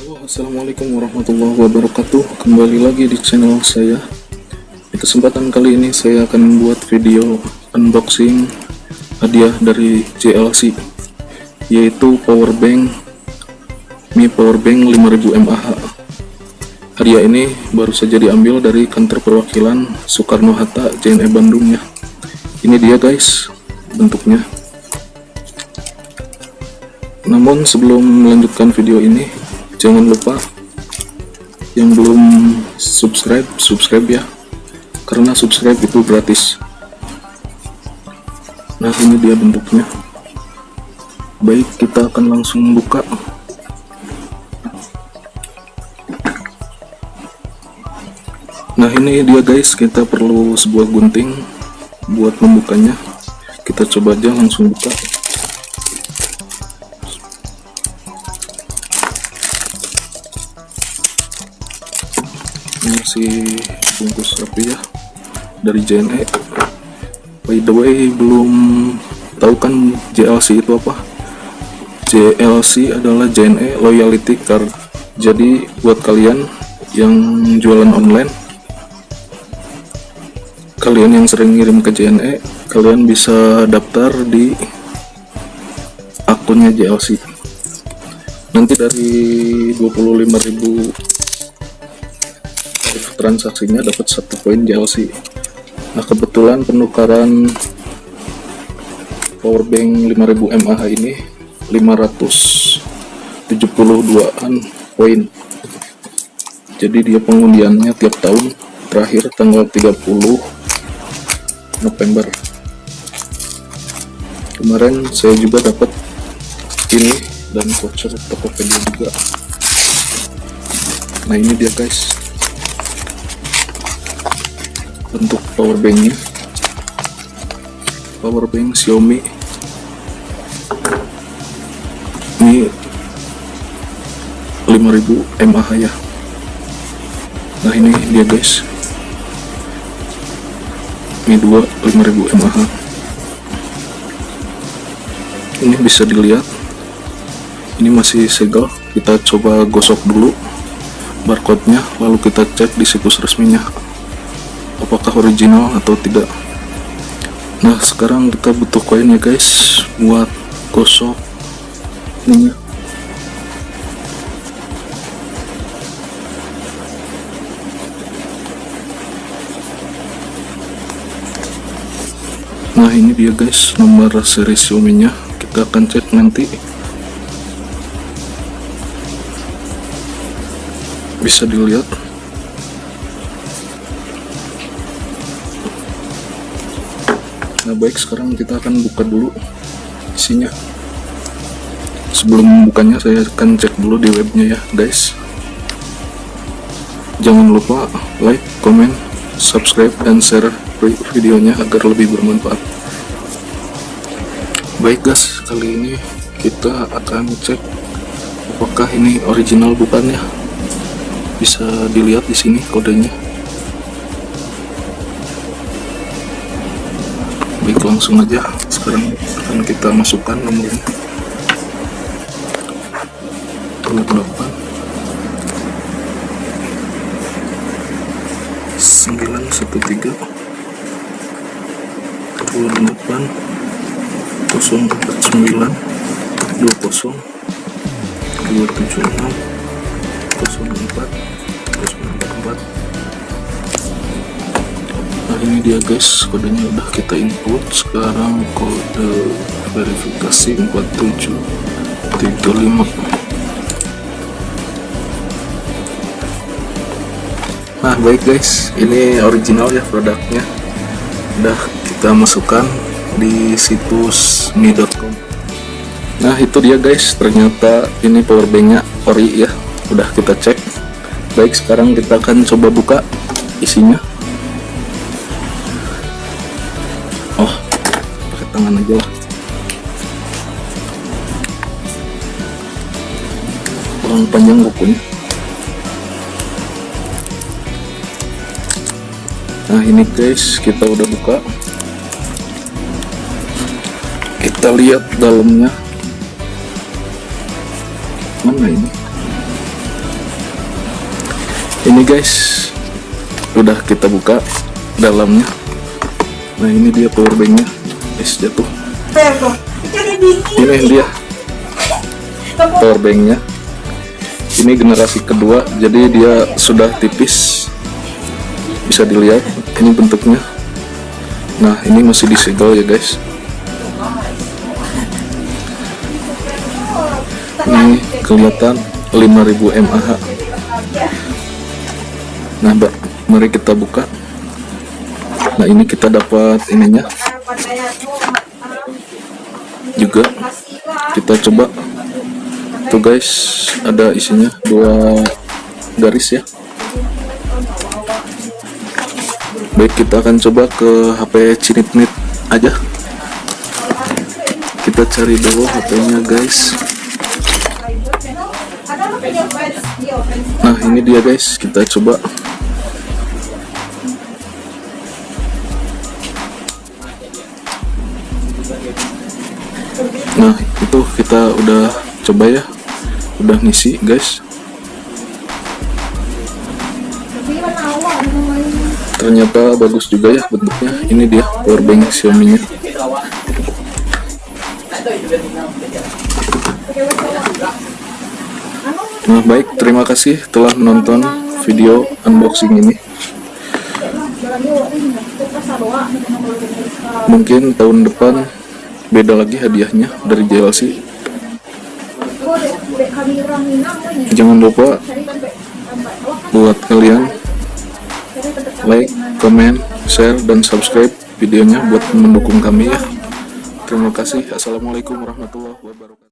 Halo, assalamualaikum warahmatullahi wabarakatuh. Kembali lagi di channel saya. Di kesempatan kali ini saya akan membuat video unboxing hadiah dari JLC, yaitu powerbank Mi Powerbank 5000 mAh. Hadiah ini baru saja diambil dari kantor perwakilan Soekarno-Hatta JNE Bandung ya. Ini dia guys bentuknya. Namun sebelum melanjutkan video ini, jangan lupa yang belum subscribe ya, karena subscribe itu gratis. Nah, ini dia bentuknya. Baik, kita akan langsung buka. Nah, ini dia guys, kita perlu sebuah gunting buat membukanya. Kita coba aja langsung buka. Masih bungkus rapi ya, dari JNE. By the way, belum tahu kan JLC itu apa? JLC adalah JNE Loyalty Card. Jadi buat kalian yang jualan online, kalian yang sering ngirim ke JNE, kalian bisa daftar di akunnya JLC. Nanti dari 25.000 transaksinya dapat 1 poin JLC. Nah, kebetulan penukaran powerbank 5000 mAh ini 572an poin. Jadi dia pengundiannya tiap tahun, terakhir tanggal 30 November. Kemarin saya juga dapat ini dan voucher Tokopedia juga. Nah, ini dia guys bentuk powerbanknya. Powerbank Xiaomi ini 5000 mAh ya. Nah, ini dia guys, Mi 2 5000 mAh. Ini bisa dilihat, ini masih segel. Kita coba gosok dulu barcode-nya, lalu kita cek di situs resminya apakah original atau tidak. Nah, sekarang kita butuh koin ya guys buat gosok ininya. Nah, ini dia guys nomor seri Xiaomi nya, kita akan cek nanti. Bisa dilihat. Nah, baik, sekarang kita akan buka dulu isinya. Sebelum bukanya saya akan cek dulu di webnya ya guys. Jangan lupa like, comment, subscribe, dan share videonya agar lebih bermanfaat. Baik guys, kali ini kita akan cek apakah ini original bukan ya. Bisa dilihat di sini kodenya. Baik, langsung aja sekarang akan kita masukkan nomornya. 28 913 28 049 20 276 04 044. Nah, ini dia guys, kodenya udah kita input. Sekarang kode verifikasi 4735. Nah, baik guys, ini original ya produknya. Udah kita masukkan di situs mi.com. Nah, itu dia guys, ternyata ini powerbanknya ori ya. Udah kita cek. Baik, sekarang kita akan coba buka isinya. Oh, pakai tangan aja lah, kurang panjang bukunya. Nah, ini guys, kita udah buka. Kita lihat dalamnya. Mana ini? Ini guys, udah kita buka dalamnya. Nah ini dia power banknya, guys, jatuh. Ini dia power banknya. Ini generasi kedua, jadi dia sudah tipis, bisa dilihat ini bentuknya. Nah ini masih disegel ya guys. Ini kelihatan 5000 mAh. Nah mari kita buka. Nah ini kita dapat ininya juga, kita coba tuh guys, ada isinya 2 garis ya. Baik, kita akan coba ke HP Cinitnit aja. Kita cari dulu HP-nya guys. Nah ini dia guys, kita coba. Nah itu kita udah coba ya, udah ngisi guys. Ternyata bagus juga ya bentuknya. Ini dia powerbank Xiaomi nya. Nah baik, terima kasih telah menonton video unboxing ini. Mungkin tahun depan beda lagi hadiahnya dari JLC. Jangan lupa buat kalian like, comment, share, dan subscribe videonya buat mendukung kami ya. Terima kasih. Assalamualaikum warahmatullahi wabarakatuh.